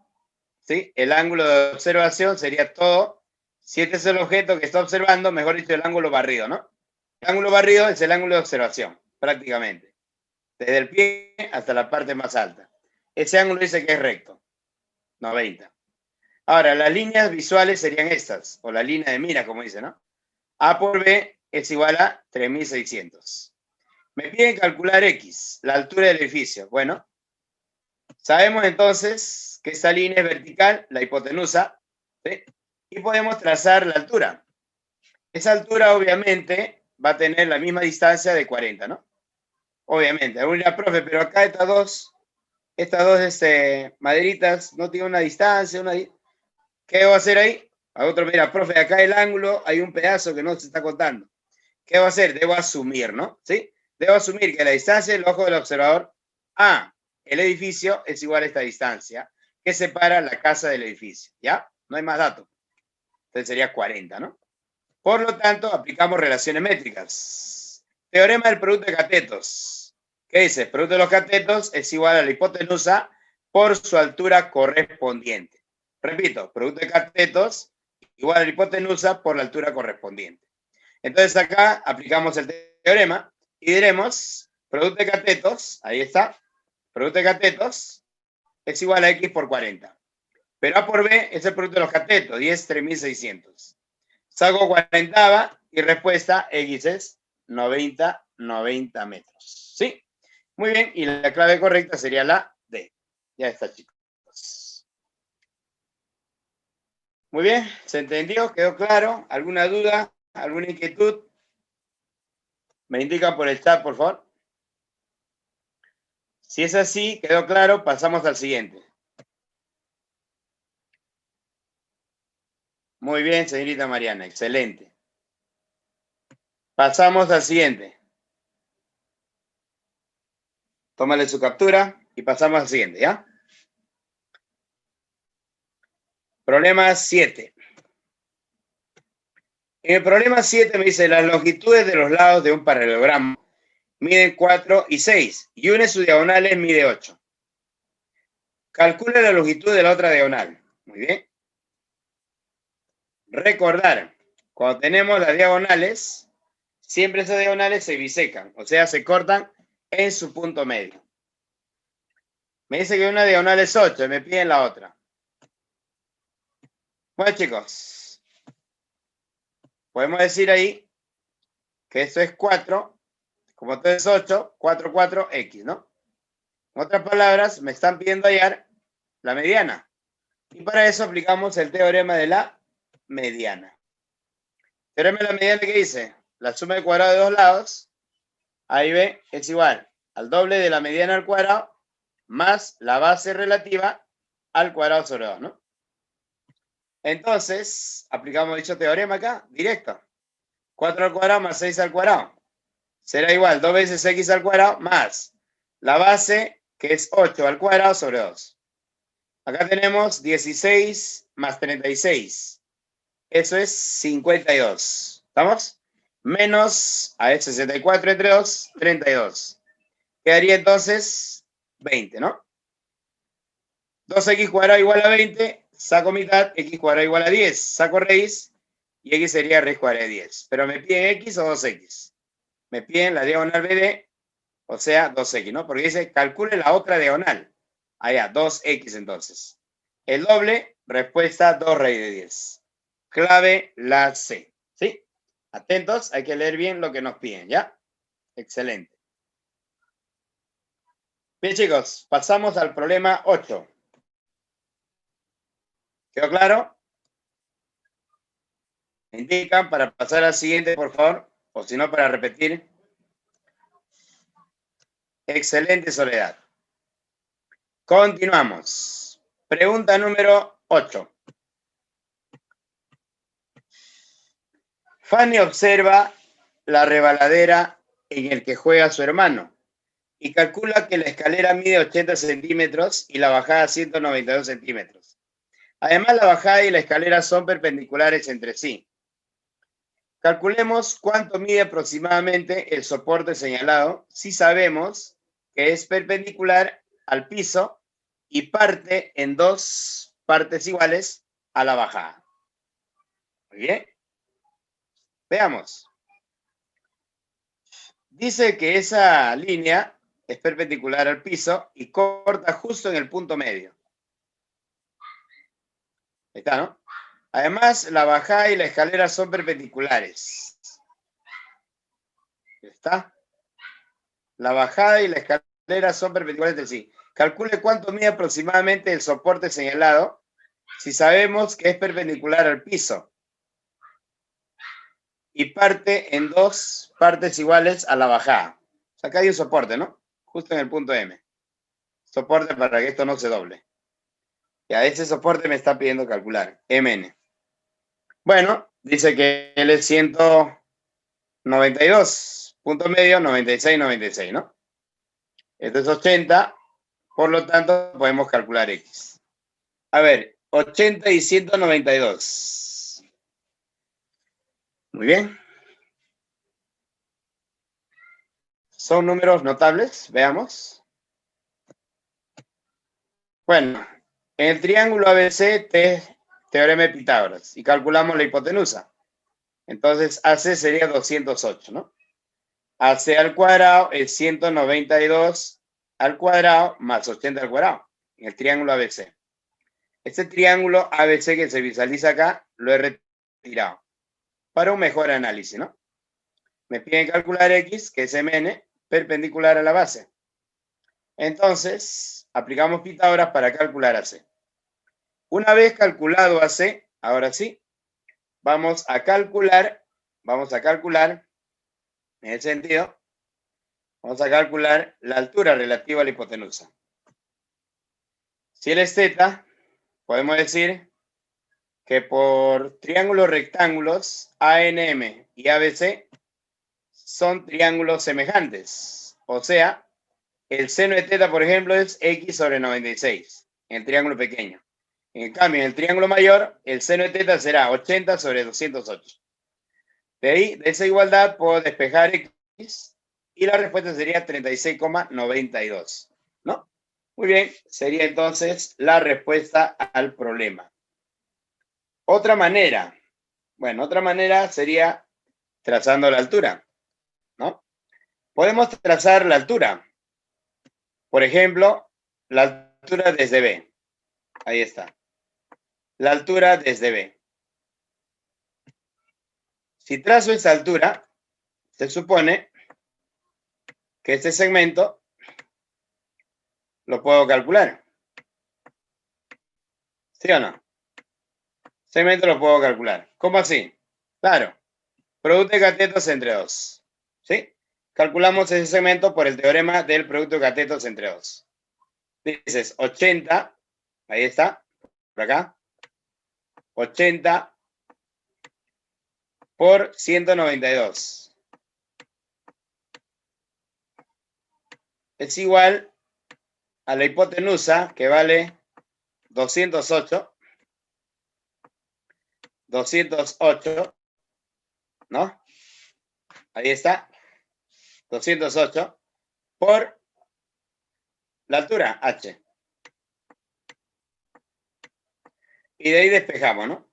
¿sí? El ángulo de observación sería todo. Si este es el objeto que está observando, mejor dicho, el ángulo barrido, ¿no? El ángulo barrido es el ángulo de observación, prácticamente. Desde el pie hasta la parte más alta. Ese ángulo dice que es recto. 90. Ahora, las líneas visuales serían estas, o la línea de mira, como dice, ¿no? A por B es igual a 3.600. Me piden calcular X, la altura del edificio. Bueno, sabemos entonces que esta línea es vertical, la hipotenusa, ¿sí? Y podemos trazar la altura. Esa altura, obviamente, va a tener la misma distancia de 40, ¿no? Obviamente. Alguien dirá, profe, pero acá estas dos maderitas no tienen una distancia, ¿qué debo hacer ahí? A otro, mira, profe, acá el ángulo hay un pedazo que no se está contando. ¿Qué debo hacer? Debo asumir, ¿no? ¿Sí? Debo asumir que la distancia del ojo del observador a el edificio es igual a esta distancia que separa la casa del edificio, ¿ya? No hay más datos. Entonces sería 40, ¿no? Por lo tanto, aplicamos relaciones métricas. Teorema del producto de catetos. ¿Qué dice? El producto de los catetos es igual a la hipotenusa por su altura correspondiente. Repito, producto de catetos igual a la hipotenusa por la altura correspondiente. Entonces acá aplicamos el teorema y diremos, producto de catetos, ahí está, producto de catetos es igual a X por 40. Pero A por B es el producto de los catetos, 10, 3.600. Saco 40 y respuesta X es 90 metros. ¿Sí? Muy bien, y la clave correcta sería la D. Ya está, chicos. Muy bien, ¿se entendió? ¿Quedó claro? ¿Alguna duda? ¿Alguna inquietud? Me indican por el chat, por favor. Si es así, quedó claro, pasamos al siguiente. Muy bien, señorita Mariana, excelente. Pasamos al siguiente. Tómale su captura y pasamos al siguiente, ¿ya? Problema 7. En el problema 7 me dice las longitudes de los lados de un paralelogramo miden 4 y 6 y una de sus diagonales mide 8. Calcula la longitud de la otra diagonal. Muy bien. Recordar, cuando tenemos las diagonales, siempre esas diagonales se bisecan, o sea, se cortan en su punto medio. Me dice que una diagonal es 8 y me piden la otra. Bueno, chicos, podemos decir ahí que esto es 4, como esto es 8, 4, 4, X, ¿no? En otras palabras, me están pidiendo hallar la mediana. Y para eso aplicamos el teorema de la mediana. Teorema de la mediana, ¿qué dice? La suma de cuadrado de dos lados, ahí ve, es igual al doble de la mediana al cuadrado más la base relativa al cuadrado sobre 2, ¿no? Entonces, aplicamos dicho teorema acá, directo. 4 al cuadrado más 6 al cuadrado. Será igual 2 veces x al cuadrado más la base, que es 8 al cuadrado sobre 2. Acá tenemos 16 más 36. Eso es 52. ¿Estamos? Menos, a ver, 64 entre 2, 32. Quedaría entonces 20, ¿no? 2x cuadrado igual a 20, saco mitad, x cuadrado igual a 10, saco raíz, y x sería raíz cuadrada de 10. Pero me piden x o 2x. Me piden la diagonal BD, o sea, 2x, ¿no? Porque dice, calcule la otra diagonal. Allá, 2x entonces. El doble, respuesta 2 raíz de 10. Clave la C, ¿sí? Atentos, hay que leer bien lo que nos piden, ¿ya? Excelente. Bien, chicos, pasamos al problema 8. ¿Quedó claro? Me indican para pasar al siguiente, por favor, o si no, para repetir. Excelente, Soledad. Continuamos. Pregunta número 8. Fanny observa la rebaladera en el que juega su hermano y calcula que la escalera mide 80 centímetros y la bajada 192 centímetros. Además, la bajada y la escalera son perpendiculares entre sí. Calculemos cuánto mide aproximadamente el soporte señalado si sabemos que es perpendicular al piso y parte en dos partes iguales a la bajada. Muy bien. Veamos. Dice que esa línea es perpendicular al piso y corta justo en el punto medio. Ahí está, ¿no? Además, la bajada y la escalera son perpendiculares. Ahí está. La bajada y la escalera son perpendiculares entre sí. Calcule cuánto mide aproximadamente el soporte señalado si sabemos que es perpendicular al piso y parte en dos partes iguales a la bajada. O sea, acá hay un soporte, ¿no? Justo en el punto M. Soporte para que esto no se doble. Y a ese soporte me está pidiendo calcular. MN. Bueno, dice que él es 192. Punto medio, 96, 96, ¿no? Esto es 80. Por lo tanto, podemos calcular X. A ver, 80 y 192. Muy bien. Son números notables, veamos. Bueno, en el triángulo ABC, teorema de Pitágoras, y calculamos la hipotenusa. Entonces, AC sería 208, ¿no? AC al cuadrado es 192 al cuadrado más 80 al cuadrado, en el triángulo ABC. Este triángulo ABC que se visualiza acá, lo he retirado para un mejor análisis, ¿no? Me piden calcular X, que es MN, perpendicular a la base. Entonces, aplicamos Pitágoras para calcular AC. Una vez calculado AC, ahora sí, vamos a calcular, en el sentido, vamos a calcular la altura relativa a la hipotenusa. Si él es θ, podemos decir que por triángulos rectángulos ANM y ABC son triángulos semejantes. O sea, el seno de θ, por ejemplo, es X sobre 96, en el triángulo pequeño. En cambio, en el triángulo mayor, el seno de θ será 80 sobre 208. De ahí, de esa igualdad, puedo despejar X y la respuesta sería 36,92, ¿no? Muy bien, sería entonces la respuesta al problema. Otra manera sería trazando la altura, ¿no? Podemos trazar la altura. Por ejemplo, la altura desde B. Ahí está. La altura desde B. Si trazo esa altura, se supone que este segmento lo puedo calcular. ¿Sí o no? Segmento lo puedo calcular. ¿Cómo así? Claro. Producto de catetos entre 2. ¿Sí? Calculamos ese segmento por el teorema del producto de catetos entre 2. Dices 80, ahí está, por acá. 80 por 192. Es igual a la hipotenusa, que vale 208. 208, ¿no? Ahí está. 208 por la altura, h. Y de ahí despejamos, ¿no?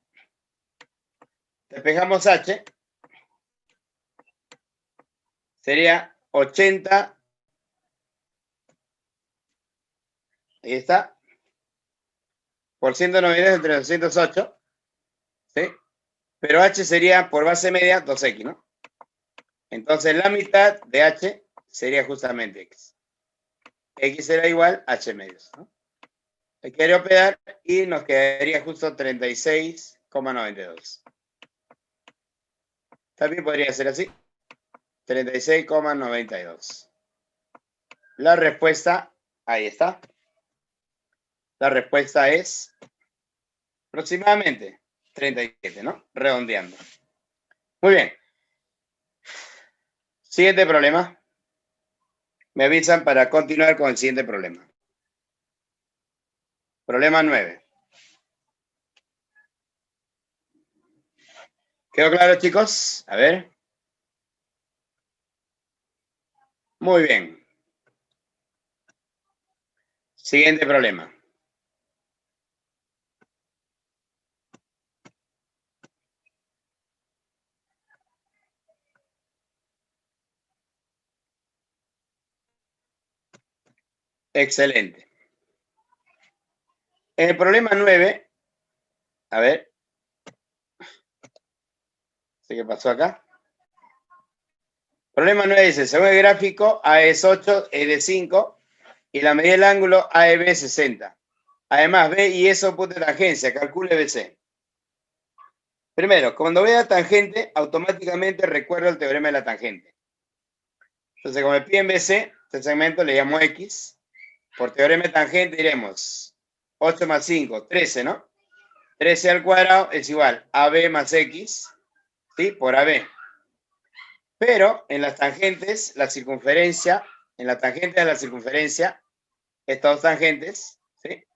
Despejamos h. Sería 80. Ahí está. Por 192 entre 208. ¿Sí? Pero h sería por base media 2x, ¿no? Entonces la mitad de h sería justamente x. X será igual a h medios, ¿no? Hay que operar y nos quedaría justo 36,92. También podría ser así. 36,92. La respuesta, ahí está. La respuesta es aproximadamente 37, ¿no? Redondeando. Muy bien. Siguiente problema. Me avisan para continuar con el siguiente problema. Problema 9. ¿Quedó claro, chicos? A ver. Muy bien. Siguiente problema. Excelente. En el problema 9, a ver. ¿Qué pasó acá? Problema 9 dice, según el gráfico, A es 8, E de 5, y la medida del ángulo AEB es 60. Además, B y E son puntos de tangencia. Calcule BC. Primero, cuando vea tangente, automáticamente recuerdo el teorema de la tangente. Entonces, como me piden BC, este segmento le llamo X. Por teorema de tangente diremos 8 más 5, 13, ¿no? 13 al cuadrado es igual a AB más X, ¿sí? Por AB. Pero en las tangentes, la circunferencia, en la tangente de la circunferencia, estas dos tangentes, ¿sí?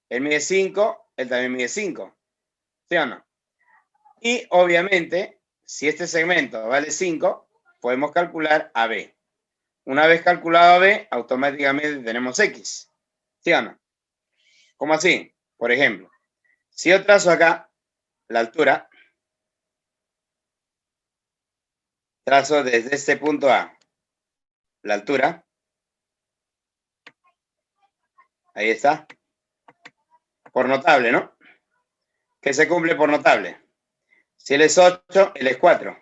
Él mide 5, él también mide 5. ¿Sí o no? Y obviamente, si este segmento vale 5, podemos calcular AB. Una vez calculado AB, automáticamente tenemos X. ¿Sí o no? ¿Cómo así? Por ejemplo, si yo trazo acá la altura, trazo desde este punto A la altura, ahí está, por notable, ¿no? ¿Qué se cumple por notable? Si él es 8, él es 4.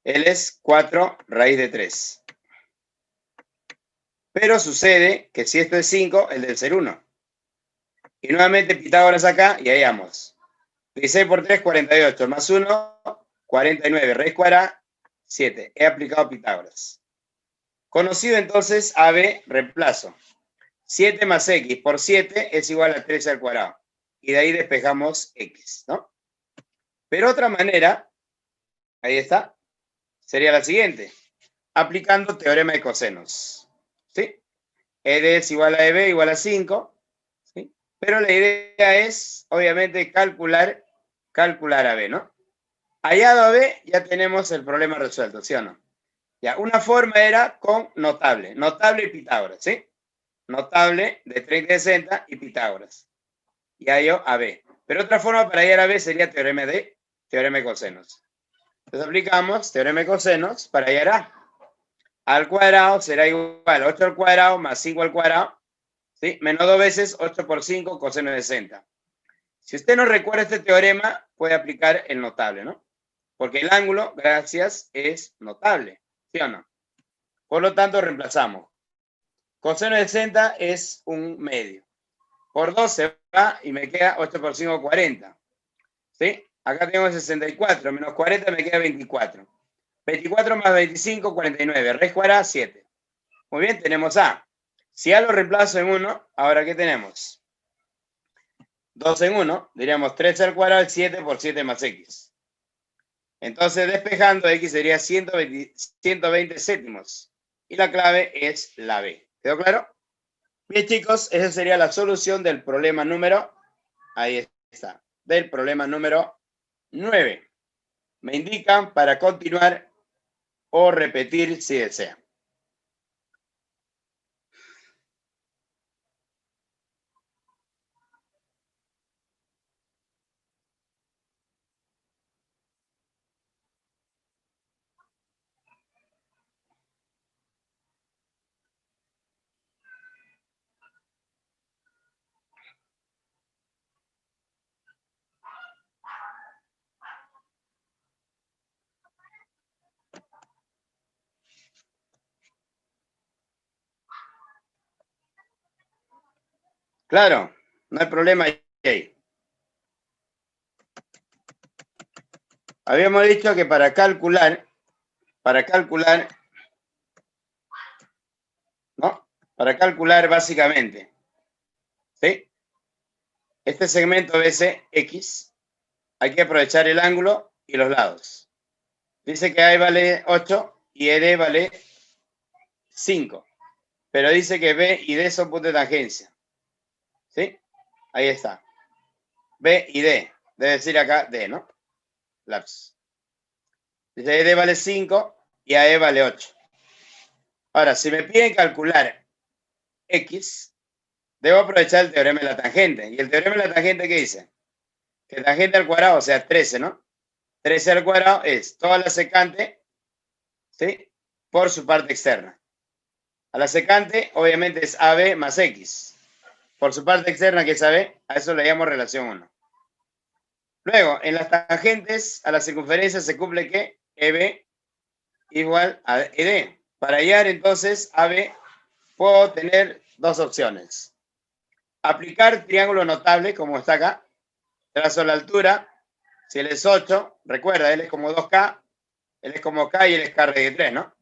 Él es 4 raíz de 3. Pero sucede que si esto es 5, el debe ser 1. Y nuevamente Pitágoras acá, y ahí vamos. 16 por 3, 48, más 1, 49, raíz cuadrada, 7. He aplicado Pitágoras. Conocido entonces AB, reemplazo. 7 más X por 7 es igual a 13 al cuadrado. Y de ahí despejamos X, ¿no? Pero otra manera, ahí está, sería la siguiente. Aplicando teorema de cosenos. ¿Sí? ED es igual a EB igual a 5. ¿Sí? Pero la idea es, obviamente, calcular AB, ¿no? Hallado AB, ya tenemos el problema resuelto, ¿sí o no? Ya, una forma era con notable. Notable y Pitágoras, ¿sí? Notable de 30 y 60 y Pitágoras. Y hallo AB. Pero otra forma para hallar AB sería teorema de cosenos. Entonces aplicamos teorema de cosenos para hallar A. Al cuadrado será igual a 8 al cuadrado más 5 al cuadrado ¿Sí? Menos 2 veces 8 por 5 coseno de 60. Si usted no recuerda este teorema, puede aplicar el notable, ¿no? Porque el ángulo, gracias, es notable, ¿sí o no? Por lo tanto, reemplazamos. Coseno de 60 es un medio. Por 2 se va y me queda 8 por 5, 40. ¿Sí? Acá tengo 64, menos 40 me queda 24. 24 más 25, 49. Raíz cuadrada, 7. Muy bien, tenemos A. Si A lo reemplazo en 1, ahora ¿qué tenemos? 2 en 1, diríamos 3 al cuadrado es 7 por 7 más X. Entonces, despejando, X sería 120 séptimos. Y la clave es la B. ¿Quedó claro? Bien, chicos, esa sería la solución del problema número, ahí está, del problema número 9. Me indican para continuar o repetir si desean. Claro, no hay problema ahí. Habíamos dicho que para calcular, ¿no? Para calcular básicamente, ¿sí? Este segmento BCX, hay que aprovechar el ángulo y los lados. Dice que A vale 8 y ED vale 5. Pero dice que B y D son puntos de tangencia. ¿Sí? Ahí está. B y D. Debe decir acá D, ¿no? Lapsus. Dice ED vale 5 y AE vale 8. Ahora, si me piden calcular X, debo aprovechar el teorema de la tangente. ¿Y el teorema de la tangente qué dice? Que tangente al cuadrado, o sea, 13, ¿no? 13 al cuadrado es toda la secante, ¿sí? Por su parte externa. A la secante, obviamente, es AB más X. Por su parte externa, que es AB, a eso le llamo relación 1. Luego, en las tangentes, a la circunferencia se cumple que EB igual a ED. Para hallar, entonces, AB, puedo tener dos opciones. Aplicar triángulo notable, como está acá. Trazo la altura. Si él es 8, recuerda, él es como 2K, él es como K y él es K de 3, ¿no?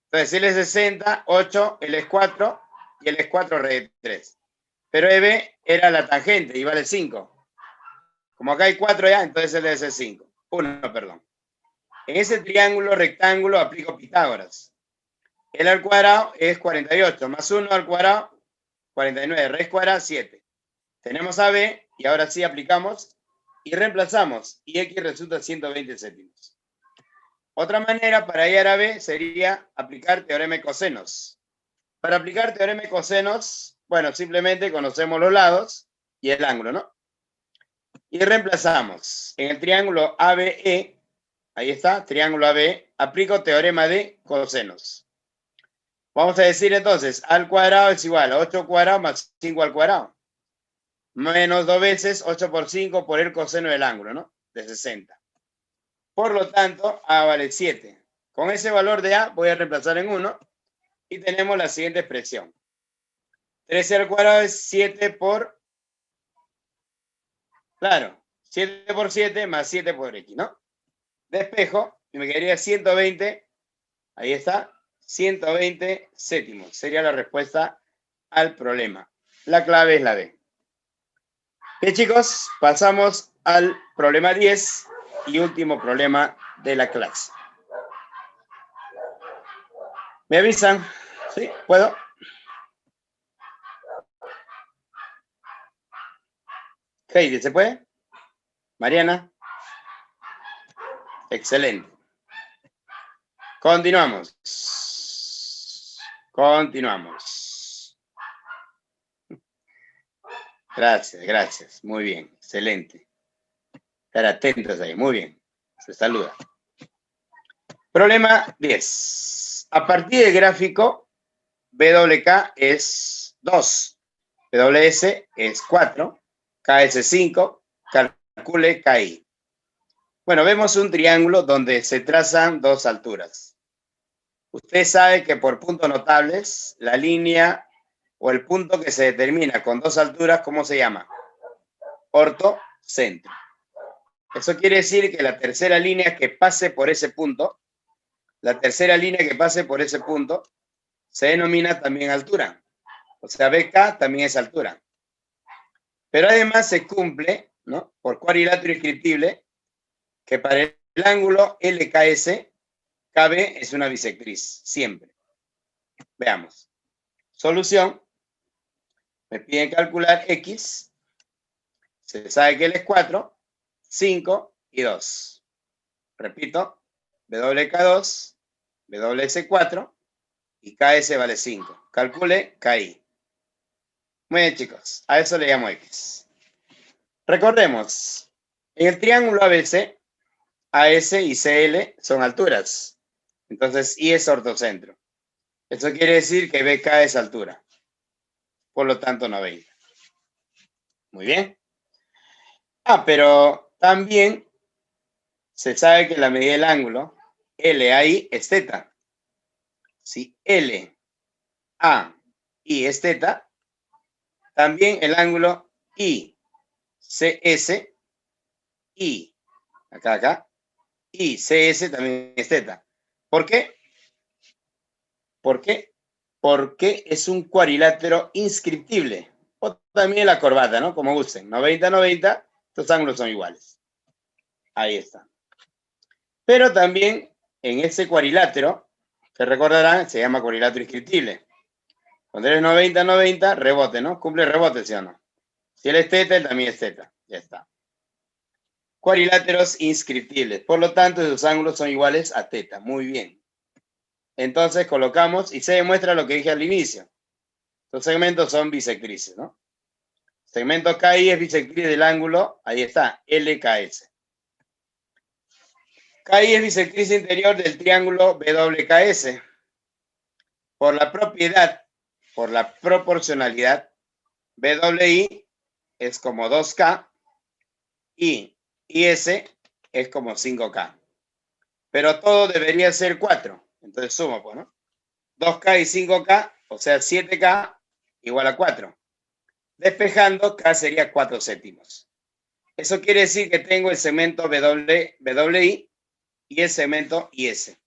Entonces, si él es 60, 8, él es 4 y él es 4 de 3. Pero EB era la tangente y vale 5. Como acá hay 4 ya, entonces él debe ser 5. 1, perdón. En ese triángulo rectángulo aplico Pitágoras. L al cuadrado es 48, más 1 al cuadrado, 49. Raíz cuadrada, 7. Tenemos AB y ahora sí aplicamos y reemplazamos. Y X resulta 120 céntimos. Otra manera para hallar AB sería aplicar teorema de cosenos. Para aplicar teorema de cosenos, bueno, simplemente conocemos los lados y el ángulo, ¿no? Y reemplazamos. En el triángulo ABE, ahí está, triángulo ABE, aplico teorema de cosenos. Vamos a decir entonces, A al cuadrado es igual a 8 al cuadrado más 5 al cuadrado. Menos 2 veces 8 por 5 por el coseno del ángulo, ¿no? De 60. Por lo tanto, A vale 7. Con ese valor de A voy a reemplazar en 1 y tenemos la siguiente expresión. 13 al cuadrado es 7 por... Claro, 7 por 7 más 7 por X, ¿no? Despejo y me quedaría 120. Ahí está. 120 céntimos. Sería la respuesta al problema. La clave es la B. Bien, chicos, pasamos al problema 10 y último problema de la clase. ¿Me avisan? ¿Sí? ¿Puedo? Heidi, ¿se puede? Mariana. Excelente. Continuamos. Gracias, gracias. Muy bien, excelente. Estar atentos ahí, muy bien. Se saluda. Problema 10. A partir del gráfico, BWK es 2. WS es 4, KS 5, calcule KI. Bueno, vemos un triángulo donde se trazan dos alturas. Usted sabe que por puntos notables, la línea o el punto que se determina con dos alturas, ¿cómo se llama? Ortocentro. Eso quiere decir que la tercera línea que pase por ese punto, se denomina también altura. O sea, BK también es altura. Pero además se cumple, ¿no?, por cuadrilátero inscriptible, que para el ángulo LKS, KB es una bisectriz, siempre. Veamos. Solución. Me piden calcular X. Se sabe que L es 4, 5 y 2. Repito, WK2, WS4 y KS vale 5. Calcule KI. Muy bien, chicos. A eso le llamo X. Recordemos, en el triángulo ABC, AS y CL son alturas. Entonces, I es ortocentro. Eso quiere decir que BK es altura. Por lo tanto, 90. Muy bien. Pero también se sabe que la medida del ángulo LAI es θ. Si LAI es θ, también el ángulo ICS y acá, ICS también es θ. ¿Por qué? ¿Por qué? Porque es un cuadrilátero inscriptible. O también la corbata, ¿no? Como gusten. 90, 90, estos ángulos son iguales. Ahí está. Pero también en ese cuadrilátero, que recordarán, se llama cuadrilátero inscriptible. Cuando eres 90, 90, rebote, ¿no? Cumple rebote, ¿sí o no? Si él es θ, él también es θ. Ya está. Cuadriláteros inscriptibles. Por lo tanto, sus ángulos son iguales a θ. Muy bien. Entonces colocamos y se demuestra lo que dije al inicio. Los segmentos son bisectrices, ¿no? Segmento KI es bisectriz del ángulo, ahí está, LKS. KI es bisectriz interior del triángulo WKS. Por la propiedad, por la proporcionalidad, BWI es como 2K y IS es como 5K. Pero todo debería ser 4. Entonces sumo, pues, ¿no? 2K y 5K, o sea, 7K igual a 4. Despejando, K sería 4 séptimos. Eso quiere decir que tengo el segmento WI y el segmento IS.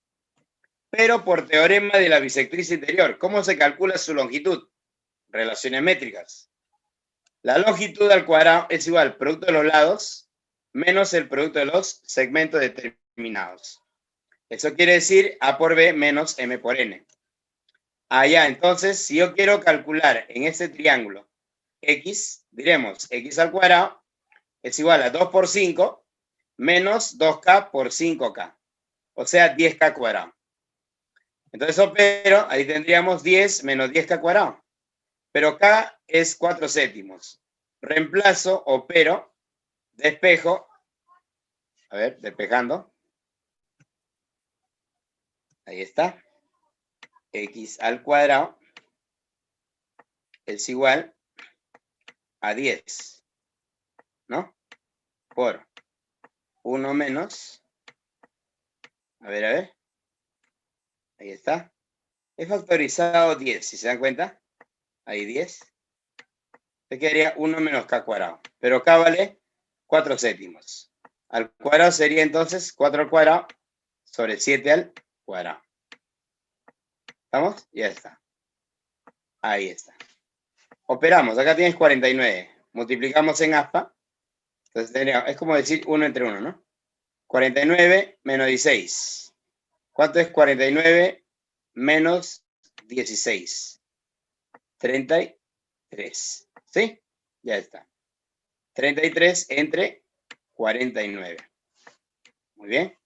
Pero por teorema de la bisectriz interior, ¿cómo se calcula su longitud? Relaciones métricas. La longitud al cuadrado es igual al producto de los lados menos el producto de los segmentos determinados. Eso quiere decir A por B menos M por N. Entonces, si yo quiero calcular en este triángulo X, diremos X al cuadrado es igual a 2 por 5 menos 2K por 5K. O sea, 10K cuadrado. Entonces opero, ahí tendríamos 10 menos 10K cuadrado. Pero K es 4 séptimos. Reemplazo, opero, despejo. A ver, despejando. Ahí está. X al cuadrado es igual a 10. ¿No? Por 1 menos. A ver. Ahí está. He factorizado 10, si se dan cuenta. Ahí 10. Se quedaría 1 menos K cuadrado. Pero K vale 4 séptimos. Al cuadrado sería entonces 4 al cuadrado sobre 7 al cuadrado. ¿Estamos? Ya está. Ahí está. Operamos. Acá tienes 49. Multiplicamos en aspa. Entonces tendríamos, es como decir 1 entre 1, ¿no? 49 menos 16. ¿Cuánto es 49 menos 16? 33. ¿Sí? Ya está. 33 entre 49. Muy bien.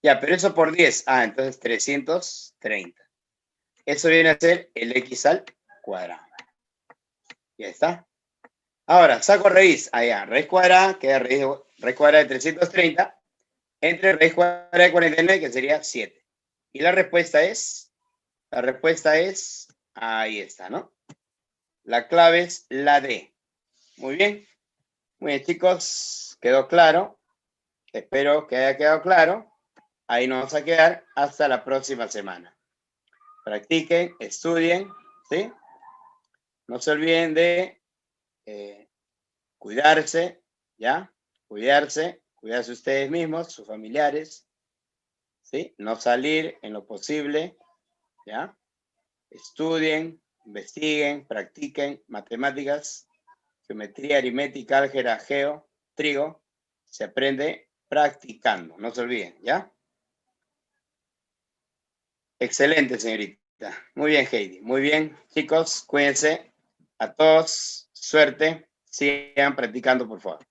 Ya, pero eso por 10. Entonces 330. Eso viene a ser el X al cuadrado. Ya está. Ahora, saco raíz. Raíz cuadrada, queda raíz cuadrada de 330 entre raíz cuadrada de 49, que sería 7. Y la respuesta es, ahí está, ¿no? La clave es la D. Muy bien. Muy bien, chicos. ¿Quedó claro? Espero que haya quedado claro. Ahí nos vamos a quedar hasta la próxima semana. Practiquen, estudien, ¿sí? No se olviden de cuidarse, ¿ya? Cuidarse ustedes mismos, sus familiares, ¿sí? No salir en lo posible, ¿ya? Estudien, investiguen, practiquen matemáticas, geometría, aritmética, álgebra, geo, trigo. Se aprende practicando, no se olviden, ¿ya? Excelente, señorita. Muy bien, Heidi. Muy bien, chicos, cuídense. A todos, suerte. Sigan practicando, por favor.